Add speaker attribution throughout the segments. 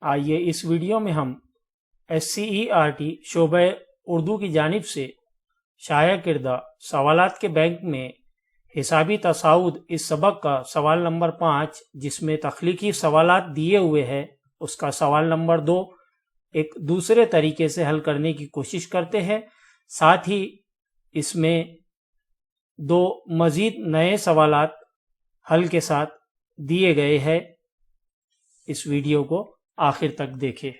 Speaker 1: آئیے اس ویڈیو میں ہم SCERT شعبہ اردو کی جانب سے شائع کردہ سوالات کے بینک میں حسابی تصاعد اس سبق کا سوال نمبر 5 جس میں تخلیقی سوالات دیے ہوئے ہیں اس کا سوال نمبر 2 ایک دوسرے طریقے سے حل کرنے کی کوشش کرتے ہیں۔ ساتھ ہی اس میں 2 مزید نئے سوالات حل کے ساتھ دیے گئے ہیں۔ اس ویڈیو کو آخر تک دیکھیں۔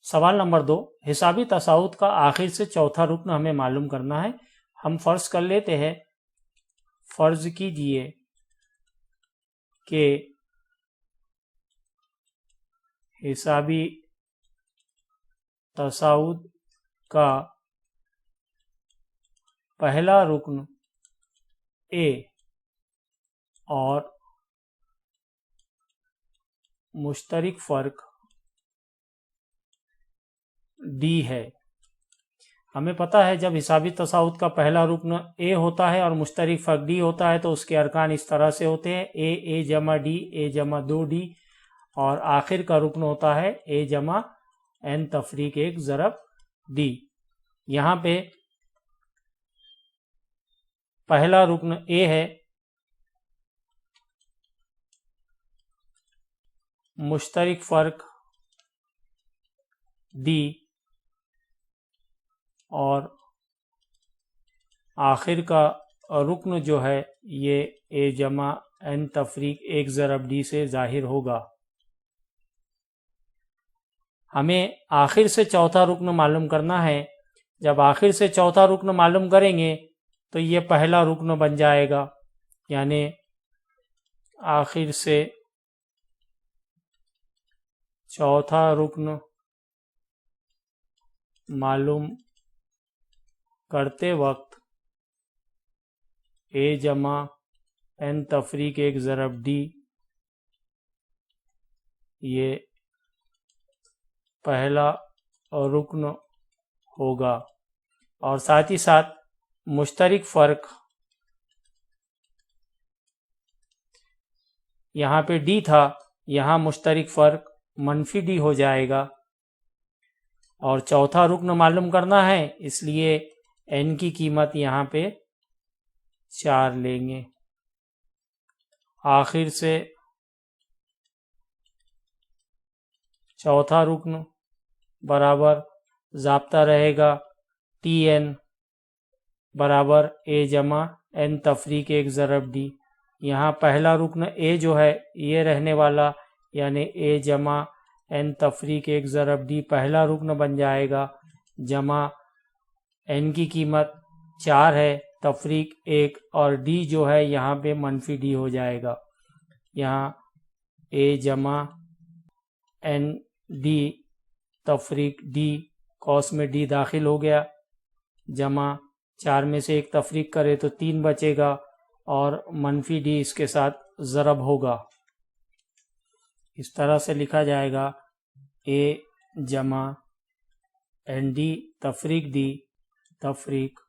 Speaker 1: سوال نمبر 2، حسابی تصاعد کا آخر سے چوتھا رکن ہمیں معلوم کرنا ہے۔ ہم فرض کر لیتے ہیں، فرض کیجئے کہ حسابی تصاعد کا پہلا رکن A اور مشترک فرق D ہے۔ ہمیں پتہ ہے جب حسابی تصاعد کا پہلا رکن A ہوتا ہے اور مشترک فرق D ہوتا ہے تو اس کے ارکان اس طرح سے ہوتے ہیں: A جمع D، A جمع 2D، اور آخر کا رکن ہوتا ہے A جمع N تفریق 1 ضرب D۔ یہاں پہ پہلا رکن A ہے، مشترک فرق D، اور آخر کا رکن جو ہے یہ A جمع N تفریق 1 ضرب D سے ظاہر ہوگا۔ ہمیں آخر سے چوتھا رکن معلوم کرنا ہے۔ جب آخر سے چوتھا رکن معلوم کریں گے تو یہ پہلا رکن بن جائے گا، یعنی آخر سے چوتھا رکن معلوم کرتے وقت A جمع N تفریق 1 ضرب D یہ پہلا رکن ہوگا، اور ساتھ ہی ساتھ مشترک فرق یہاں پہ D تھا، یہاں مشترک فرق منفی D ہو جائے گا، اور چوتھا رکن معلوم کرنا ہے اس لیے N کی قیمت یہاں پہ 4 لیں گے۔ آخر سے چوتھا رکن برابر ضابطہ رہے گا Tn برابر A جمع N تفریق 1 ضرب D۔ یہاں پہلا رکن A جو ہے یہ رہنے والا، یعنی A جمع N تفریق 1 ضرب D پہلا رکن بن جائے گا، جمع N کی قیمت 4 ہے تفریق 1، اور D جو ہے یہاں پہ منفی D ہو جائے گا۔ یہاں A جمع N D تفریق D، قوس میں D داخل ہو گیا، جمع 4 میں سے 1 تفریق کرے تو 3 بچے گا، اور منفی D اس کے ساتھ ضرب ہوگا۔ اس طرح سے لکھا جائے گا A جمع ND تفریق D تفریق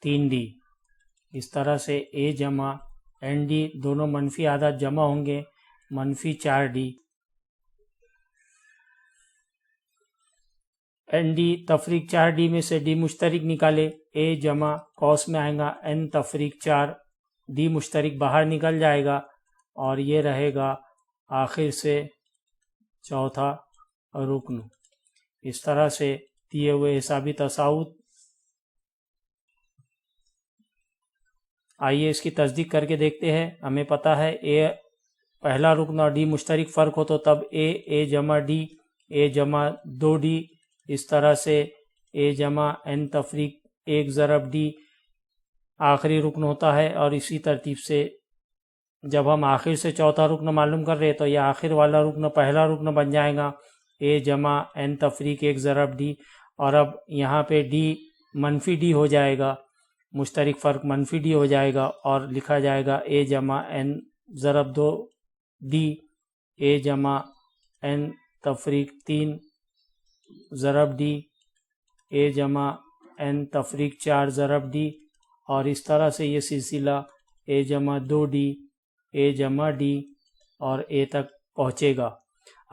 Speaker 1: 3D۔ اس طرح سے A جمع ND دونوں منفی اعداد جمع ہوں گے، منفی 4D۔ ND تفریق 4D میں سے D مشترک نکالے، A جمع قوس میں آئے گا N تفریق 4، D مشترک باہر نکل جائے گا، اور یہ رہے گا آخر سے چوتھا رکن۔ اس طرح سے دیے ہوئے حسابی تصاعد، آئیے اس کی تصدیق کر کے دیکھتے ہیں۔ ہمیں پتہ ہے A پہلا رکن اور D مشترک فرق ہو تو تب A جمع D، A جمع 2D، اس طرح سے A جمع N تفریق 1 ضرب D آخری رکن ہوتا ہے، اور اسی ترتیب سے جب ہم آخر سے چوتھا رکن معلوم کر رہے تو یہ آخر والا رکن پہلا رکن بن جائے گا، A جمع N تفریق 1 ضرب D، اور اب یہاں پہ D منفی D ہو جائے گا، مشترک فرق منفی D ہو جائے گا، اور لکھا جائے گا A جمع N ضرب 2D، A جمع N تفریق 3 ضرب D، A جمع N تفریق 4 ضرب D، اور اس طرح سے یہ سلسلہ A جمع 2D، A جمع D اور A تک پہنچے گا۔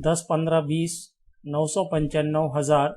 Speaker 1: 10, 15, 20, 995, 1000।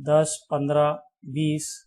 Speaker 1: 10, 15, 20,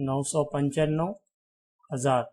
Speaker 1: 995, 1000।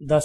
Speaker 1: 10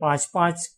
Speaker 1: 5-5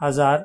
Speaker 1: 1000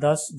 Speaker 1: 10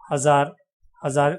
Speaker 1: 1000। 1000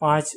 Speaker 1: 5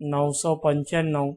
Speaker 1: 995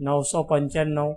Speaker 1: 995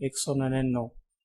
Speaker 1: 199।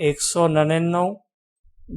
Speaker 1: 199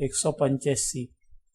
Speaker 1: 185।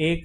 Speaker 1: 1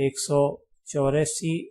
Speaker 1: 184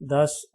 Speaker 1: 10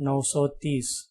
Speaker 1: 930,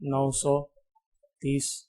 Speaker 1: 930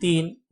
Speaker 1: 3,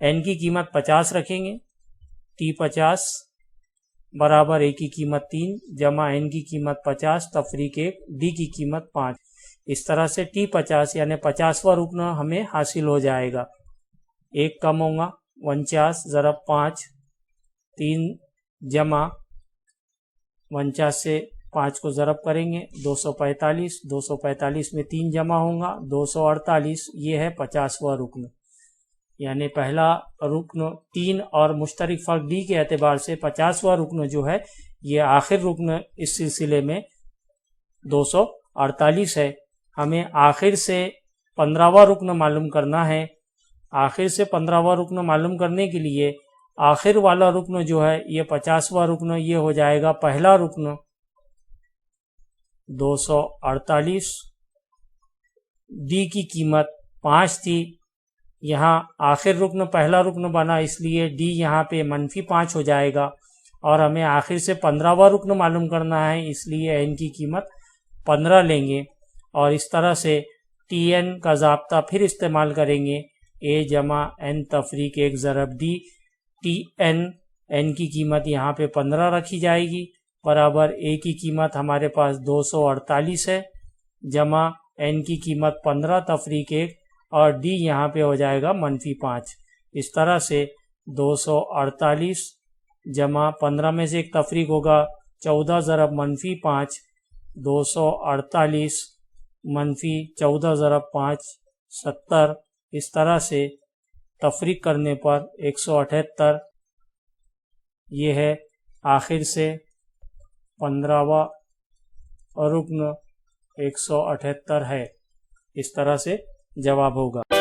Speaker 1: n کی قیمت 50 رکھیں گے، T50 برابر a کی قیمت 3 جمع n کی قیمت 50 تفریق 1 d کی قیمت 5۔ اس طرح سے T50 یعنی 50واں رکن ہمیں حاصل ہو جائے گا۔ ایک کم ہوگا 49 ضرب 5 3 جمع 49 سے 5 کو ضرب کریں گے 245، 245 میں 3 جمع ہوگا 248، یہ ہے 50واں رکن۔ یعنی پہلا رکن 3 اور مشترک فرق D کے اعتبار سے 50واں رکن جو ہے یہ آخر رکن اس سلسلے میں 248 ہے۔ ہمیں آخر سے 15واں رکن معلوم کرنا ہے۔ آخر سے 15واں رکن معلوم کرنے کے لیے آخر والا رکن جو ہے یہ 50واں رکن، یہ ہو جائے گا پہلا رکن 248، D کی قیمت 5 تھی، یہاں آخر رکن پہلا رکن بنا اس لیے D یہاں پہ -5 ہو جائے گا، اور ہمیں آخر سے 15واں رکن معلوم کرنا ہے اس لیے n کی قیمت 15 لیں گے، اور اس طرح سے Tn کا ضابطہ پھر استعمال کریں گے، a جمع n تفریق 1 ضرب d۔ Tn n کی قیمت یہاں پہ 15 رکھی جائے گی برابر a کی قیمت ہمارے پاس 248 ہے جمع n کی قیمت 15 تفریق 1 اور d یہاں پہ ہو جائے گا -5۔ اس طرح سے 248 جمع 15 میں سے ایک تفریق ہوگا 14 ضرب -5، 248 -14 ضرب 5 70۔ اس طرح سے تفریق کرنے پر 178، یہ ہے آخر سے 15واں رکن 178 ہے۔ اس طرح سے جواب ہوگا۔